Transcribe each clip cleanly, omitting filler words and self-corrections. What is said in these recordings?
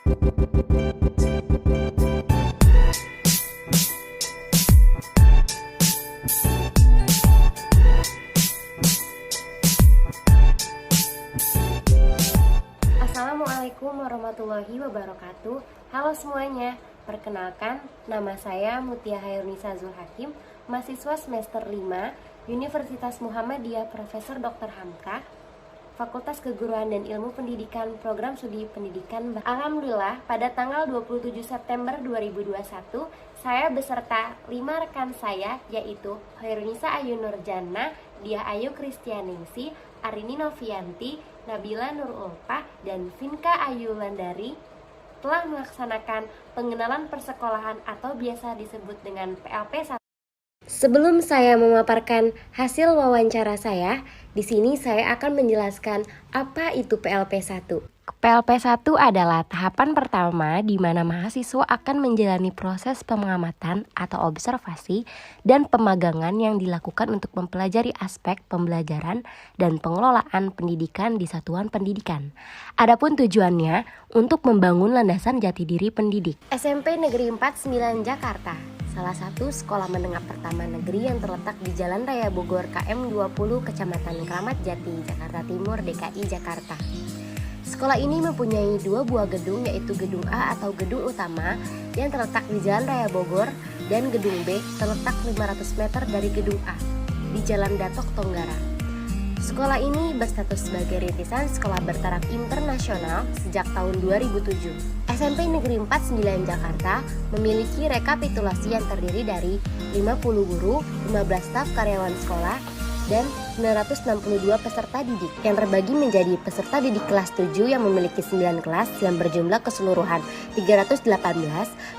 Assalamualaikum warahmatullahi wabarakatuh. Halo semuanya, perkenalkan nama saya Mutia Hairunisa Zulhakim, mahasiswa semester 5 Universitas Muhammadiyah Profesor Dr. Hamka, Fakultas Keguruan dan Ilmu Pendidikan, Program Studi Pendidikan. Alhamdulillah, pada tanggal 27 September 2021, saya beserta 5 rekan saya, yaitu Hairunisa Ayu Nurjana, Diah Ayu Kristianingsi, Arini Novianti, Nabila Nurul Ulfa, dan Vinka Ayu Landari telah melaksanakan pengenalan persekolahan atau biasa disebut dengan PLP 1. Sebelum saya memaparkan hasil wawancara saya, di sini saya akan menjelaskan apa itu PLP 1. PLP 1 adalah tahapan pertama di mana mahasiswa akan menjalani proses pengamatan atau observasi dan pemagangan yang dilakukan untuk mempelajari aspek pembelajaran dan pengelolaan pendidikan di satuan pendidikan. Adapun tujuannya untuk membangun landasan jati diri pendidik. SMP Negeri 49 Jakarta, salah satu sekolah menengah pertama negeri yang terletak di Jalan Raya Bogor KM 20 Kecamatan Kramat Jati, Jakarta Timur, DKI Jakarta. Sekolah ini mempunyai 2 buah gedung, yaitu Gedung A atau Gedung Utama yang terletak di Jalan Raya Bogor dan Gedung B terletak 500 meter dari Gedung A di Jalan Datok Tonggara. Sekolah ini berstatus sebagai rintisan sekolah bertaraf internasional sejak tahun 2007. SMP Negeri 49 Jakarta memiliki rekapitulasi yang terdiri dari 50 guru, 15 staf karyawan sekolah, dan 962 peserta didik yang terbagi menjadi peserta didik kelas 7 yang memiliki 9 kelas yang berjumlah keseluruhan 318,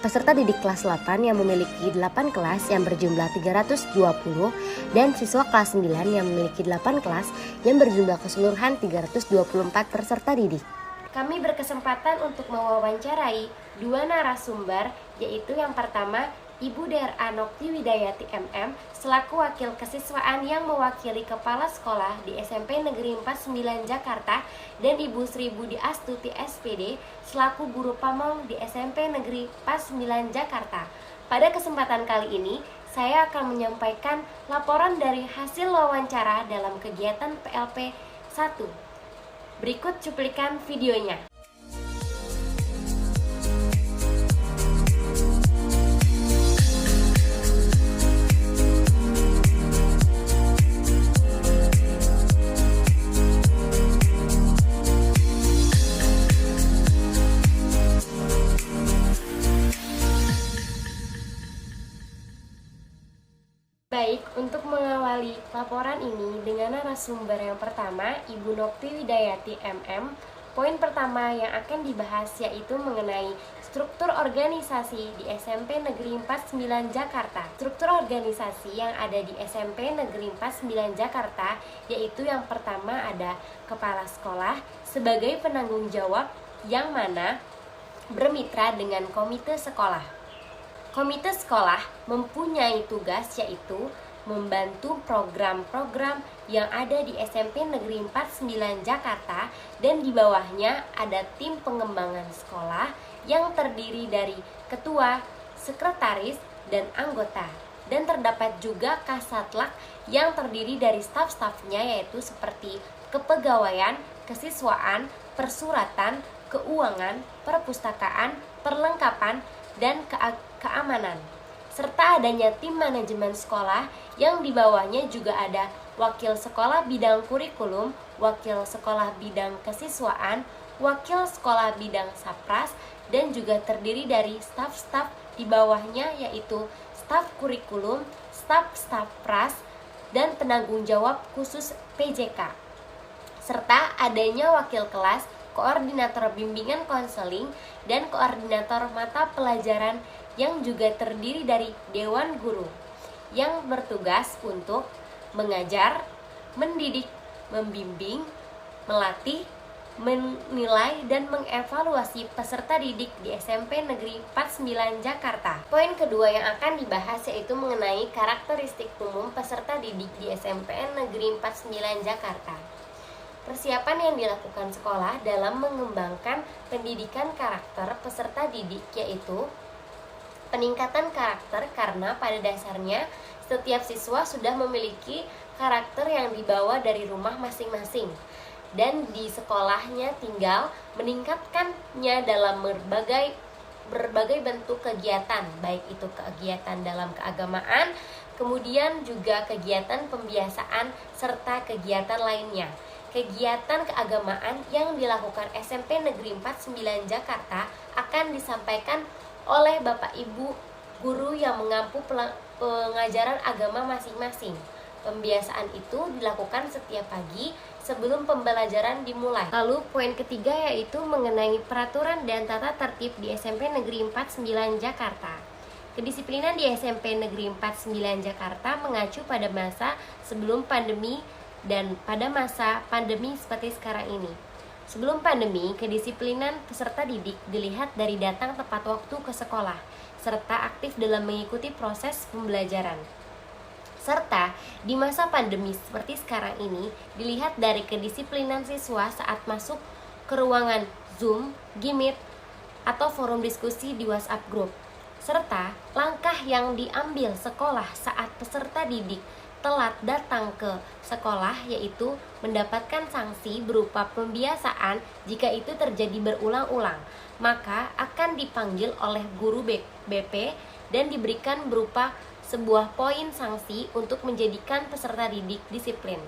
peserta didik kelas 8 yang memiliki 8 kelas yang berjumlah 320, dan siswa kelas 9 yang memiliki 8 kelas yang berjumlah keseluruhan 324 peserta didik. Kami berkesempatan untuk mewawancarai 2 narasumber, yaitu yang pertama Ibu DRA Nokti Widayati MM selaku wakil kesiswaan yang mewakili kepala sekolah di SMP Negeri 49 Jakarta, dan Ibu Sri Budi Astuti SPD selaku guru pamong di SMP Negeri 49 Jakarta. Pada kesempatan kali ini, saya akan menyampaikan laporan dari hasil wawancara dalam kegiatan PLP 1. Berikut cuplikan videonya. Baik, untuk mengawali laporan ini dengan narasumber yang pertama, Ibu Nokti Widayati MM. Poin pertama yang akan dibahas yaitu mengenai struktur organisasi di SMP Negeri 49 Jakarta. Struktur organisasi yang ada di SMP Negeri 49 Jakarta yaitu yang pertama ada kepala sekolah sebagai penanggung jawab yang mana bermitra dengan komite sekolah. Komite sekolah mempunyai tugas yaitu membantu program-program yang ada di SMP Negeri 49 Jakarta, dan di bawahnya ada tim pengembangan sekolah yang terdiri dari ketua, sekretaris, dan anggota. Dan terdapat juga Kasatlang yang terdiri dari staf-stafnya yaitu seperti kepegawaian, kesiswaan, persuratan, keuangan, perpustakaan, perlengkapan, dan keamanan, serta adanya tim manajemen sekolah yang di bawahnya juga ada wakil sekolah bidang kurikulum, wakil sekolah bidang kesiswaan, wakil sekolah bidang sapras, dan juga terdiri dari staf-staf di bawahnya yaitu staf kurikulum, staf pras, dan penanggung jawab khusus PJK, serta adanya wakil kelas, koordinator bimbingan konseling, dan koordinator mata pelajaran yang juga terdiri dari Dewan Guru yang bertugas untuk mengajar, mendidik, membimbing, melatih, menilai, dan mengevaluasi peserta didik di SMP Negeri 49 Jakarta. Poin kedua yang akan dibahas yaitu mengenai karakteristik umum peserta didik di SMP Negeri 49 Jakarta. Persiapan yang dilakukan sekolah dalam mengembangkan pendidikan karakter peserta didik yaitu peningkatan karakter, karena pada dasarnya setiap siswa sudah memiliki karakter yang dibawa dari rumah masing-masing dan di sekolahnya tinggal meningkatkannya dalam berbagai bentuk kegiatan, baik itu kegiatan dalam keagamaan, kemudian juga kegiatan pembiasaan serta kegiatan lainnya. Kegiatan keagamaan yang dilakukan SMP Negeri 49 Jakarta akan disampaikan oleh Bapak Ibu guru yang mengampu pengajaran agama masing-masing. Pembiasaan itu dilakukan setiap pagi sebelum pembelajaran dimulai. Lalu poin ketiga yaitu mengenai peraturan dan tata tertib di SMP Negeri 49 Jakarta. Kedisiplinan di SMP Negeri 49 Jakarta mengacu pada masa sebelum pandemi dan pada masa pandemi seperti sekarang ini. Sebelum pandemi, kedisiplinan peserta didik dilihat dari datang tepat waktu ke sekolah, serta aktif dalam mengikuti proses pembelajaran. Serta di masa pandemi seperti sekarang ini, dilihat dari kedisiplinan siswa saat masuk ke ruangan Zoom, Gmeet, atau forum diskusi di WhatsApp Group. Serta langkah yang diambil sekolah saat peserta didik telat datang ke sekolah, yaitu mendapatkan sanksi berupa pembiasaan. Jika itu terjadi berulang-ulang, maka akan dipanggil oleh guru BP dan diberikan berupa sebuah poin sanksi untuk menjadikan peserta didik disiplin.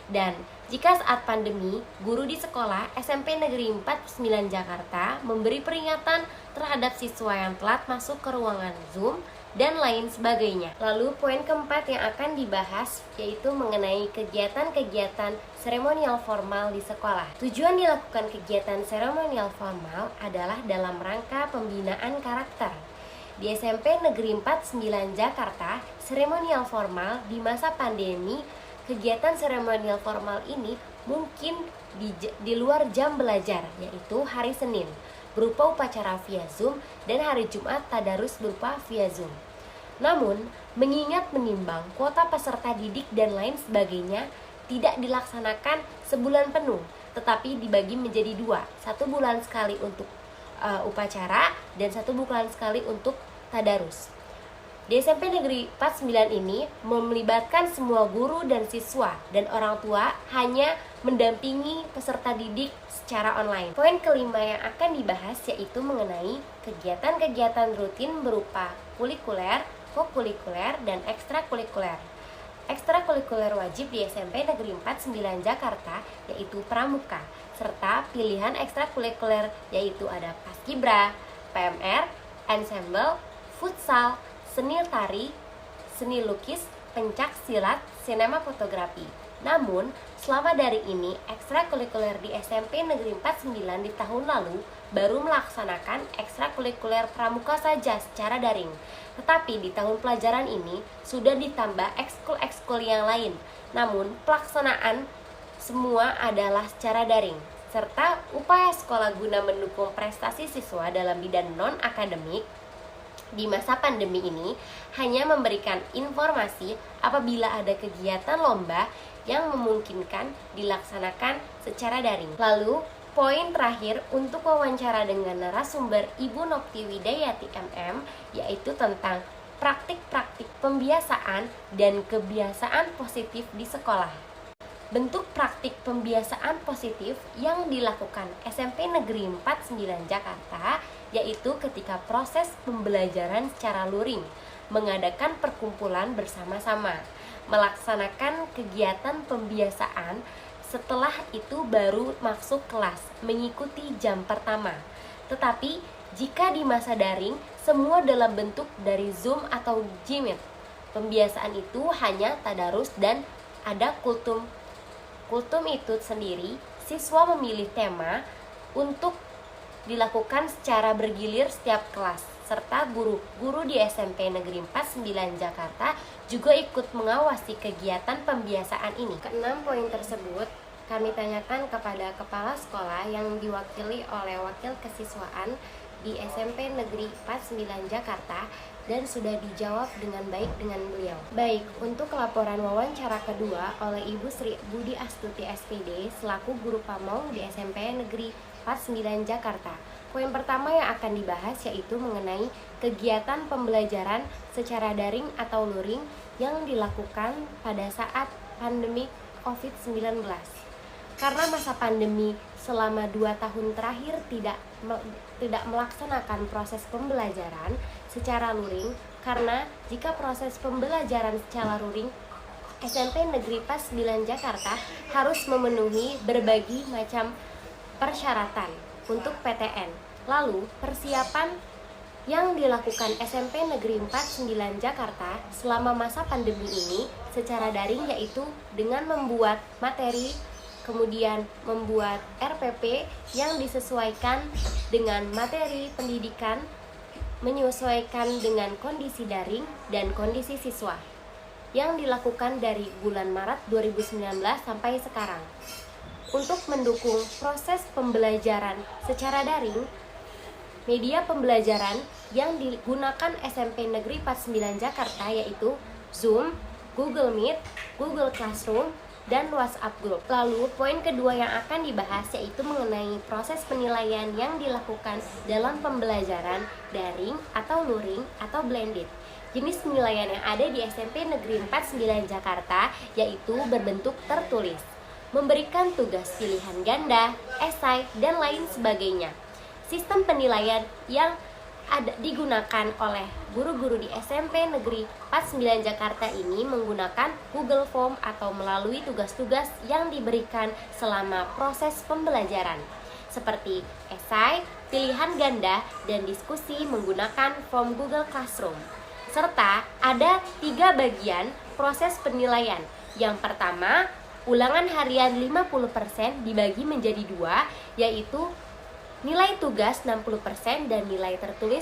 Dan jika saat pandemi, guru di sekolah SMP Negeri 49 Jakarta memberi peringatan terhadap siswa yang telat masuk ke ruangan Zoom dan lain sebagainya. Lalu poin keempat yang akan dibahas yaitu mengenai kegiatan-kegiatan seremonial formal di sekolah. Tujuan dilakukan kegiatan seremonial formal adalah dalam rangka pembinaan karakter. Di SMP Negeri 49 Jakarta, seremonial formal di masa pandemi, kegiatan seremonial formal ini mungkin di luar jam belajar, yaitu hari Senin berupa upacara via Zoom dan hari Jumat tadarus berupa via Zoom. Namun, mengingat menimbang kuota peserta didik dan lain sebagainya, tidak dilaksanakan sebulan penuh, tetapi dibagi menjadi dua, 1 bulan sekali untuk upacara dan 1 bulan sekali untuk tadarus. Di SMP Negeri 49 ini melibatkan semua guru dan siswa dan orang tua hanya mendampingi peserta didik secara online. Poin kelima yang akan dibahas yaitu mengenai kegiatan-kegiatan rutin berupa kulikuler, kokulikuler, dan ekstrakurikuler. Ekstrakurikuler wajib di SMP Negeri 49 Jakarta yaitu pramuka, serta pilihan ekstrakurikuler yaitu ada paskibra, PMR, ensemble, futsal, seni tari, seni lukis, pencak silat, sinema fotografi. Namun, selama dari ini, ekstrakurikuler di SMP Negeri 49 di tahun lalu baru melaksanakan ekstrakurikuler pramuka saja secara daring. Tetapi di tahun pelajaran ini sudah ditambah ekskul-ekskul yang lain. Namun, pelaksanaan semua adalah secara daring. Serta upaya sekolah guna mendukung prestasi siswa dalam bidang non-akademik di masa pandemi ini hanya memberikan informasi apabila ada kegiatan lomba yang memungkinkan dilaksanakan secara daring. Lalu, poin terakhir untuk wawancara dengan narasumber Ibu Nopti Widayati MM yaitu tentang praktik-praktik pembiasaan dan kebiasaan positif di sekolah. Bentuk praktik pembiasaan positif yang dilakukan SMP Negeri 49 Jakarta yaitu ketika proses pembelajaran secara luring, mengadakan perkumpulan bersama-sama, melaksanakan kegiatan pembiasaan, setelah itu baru masuk kelas, mengikuti jam pertama. Tetapi jika di masa daring, semua dalam bentuk dari Zoom atau Gmeet. Pembiasaan itu hanya tadarus dan ada kultum. Kultum itu sendiri, siswa memilih tema untuk dilakukan secara bergilir setiap kelas, serta guru-guru di SMP Negeri 49 Jakarta juga ikut mengawasi kegiatan pembiasaan ini. Keenam poin tersebut kami tanyakan kepada kepala sekolah yang diwakili oleh wakil kesiswaan di SMP Negeri 49 Jakarta dan sudah dijawab dengan baik dengan beliau. Baik, untuk laporan wawancara kedua oleh Ibu Sri Budi Astuti SPD selaku guru pamong di SMP Negeri 49 Jakarta. Poin pertama yang akan dibahas yaitu mengenai kegiatan pembelajaran secara daring atau luring yang dilakukan pada saat pandemi COVID-19. Karena masa pandemi selama 2 tahun terakhir tidak melaksanakan proses pembelajaran secara luring, karena jika proses pembelajaran secara luring SMP Negeri 49 Jakarta harus memenuhi berbagai macam persyaratan untuk PTN. Lalu persiapan yang dilakukan SMP Negeri 49 Jakarta selama masa pandemi ini secara daring yaitu dengan membuat materi, kemudian membuat RPP yang disesuaikan dengan materi pendidikan, menyesuaikan dengan kondisi daring dan kondisi siswa yang dilakukan dari bulan Maret 2019 sampai sekarang. Untuk mendukung proses pembelajaran secara daring, media pembelajaran yang digunakan SMP Negeri 49 Jakarta yaitu Zoom, Google Meet, Google Classroom, dan WhatsApp Group. Lalu, poin kedua yang akan dibahas yaitu mengenai proses penilaian yang dilakukan dalam pembelajaran daring atau luring atau blended. Jenis penilaian yang ada di SMP Negeri 49 Jakarta yaitu berbentuk tertulis, memberikan tugas pilihan ganda, esai, dan lain sebagainya. Sistem penilaian yang digunakan oleh guru-guru di SMP Negeri 49 Jakarta ini menggunakan Google Form atau melalui tugas-tugas yang diberikan selama proses pembelajaran seperti esai, pilihan ganda, dan diskusi menggunakan form Google Classroom. Serta ada 3 bagian proses penilaian. Yang pertama, ulangan harian 50% dibagi menjadi 2, yaitu nilai tugas 60% dan nilai tertulis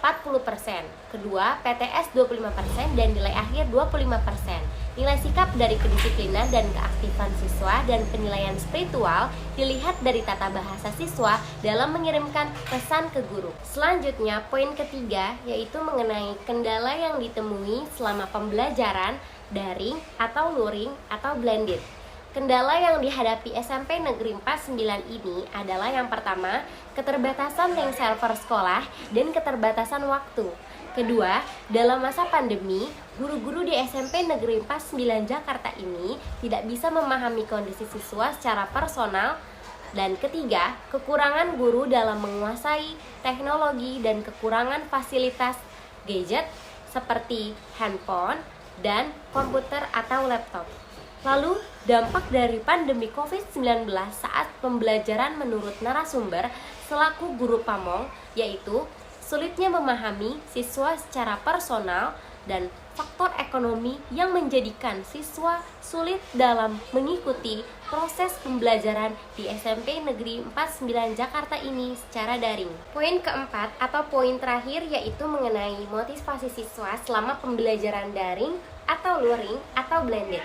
40%. Kedua, PTS 25% dan nilai akhir 25%. Nilai sikap dari kedisiplinan dan keaktifan siswa dan penilaian spiritual dilihat dari tata bahasa siswa dalam mengirimkan pesan ke guru. Selanjutnya, poin ketiga yaitu mengenai kendala yang ditemui selama pembelajaran daring atau luring atau blended. Kendala yang dihadapi SMP Negeri 49 ini adalah yang pertama, keterbatasan link server sekolah dan keterbatasan waktu. Kedua, dalam masa pandemi, guru-guru di SMP Negeri 49 Jakarta ini tidak bisa memahami kondisi siswa secara personal. Dan ketiga, kekurangan guru dalam menguasai teknologi dan kekurangan fasilitas gadget seperti handphone dan komputer atau laptop. Lalu, dampak dari pandemi COVID-19 saat pembelajaran menurut narasumber selaku guru pamong yaitu sulitnya memahami siswa secara personal dan faktor ekonomi yang menjadikan siswa sulit dalam mengikuti proses pembelajaran di SMP Negeri 49 Jakarta ini secara daring. Poin keempat atau poin terakhir yaitu mengenai motivasi siswa selama pembelajaran daring atau luring atau blended.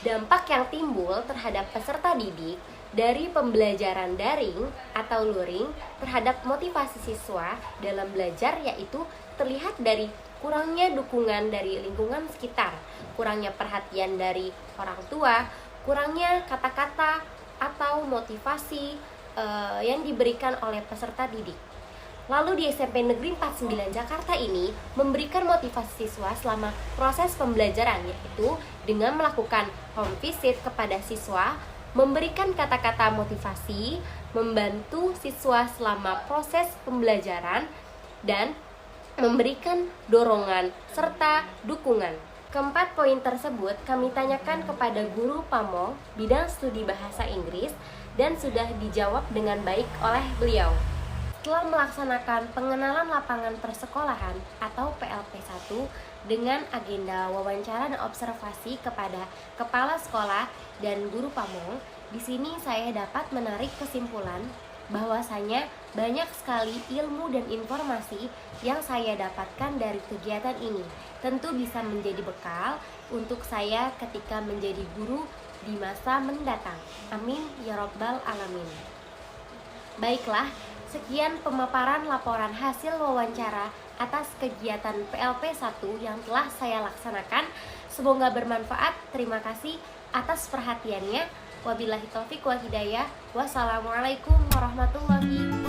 Dampak yang timbul terhadap peserta didik dari pembelajaran daring atau luring terhadap motivasi siswa dalam belajar yaitu terlihat dari kurangnya dukungan dari lingkungan sekitar, kurangnya perhatian dari orang tua, kurangnya kata-kata atau motivasi yang diberikan oleh peserta didik. Lalu di SMP Negeri 49 Jakarta ini memberikan motivasi siswa selama proses pembelajaran yaitu dengan melakukan home visit kepada siswa, memberikan kata-kata motivasi, membantu siswa selama proses pembelajaran, dan memberikan dorongan serta dukungan. Keempat poin tersebut kami tanyakan kepada guru pamong bidang studi bahasa Inggris dan sudah dijawab dengan baik oleh beliau. Setelah melaksanakan pengenalan lapangan persekolahan atau PLP1 dengan agenda wawancara dan observasi kepada kepala sekolah dan guru pamong, di sini saya dapat menarik kesimpulan bahwasanya banyak sekali ilmu dan informasi yang saya dapatkan dari kegiatan ini. Tentu bisa menjadi bekal untuk saya ketika menjadi guru di masa mendatang. Amin ya Rabbal Alamin. Baiklah, Sekian pemaparan laporan hasil wawancara atas kegiatan PLP 1 yang telah saya laksanakan. Semoga bermanfaat. Terima kasih atas perhatiannya. Wabillahi taufik wal hidayah. Wassalamualaikum warahmatullahi wabarakatuh.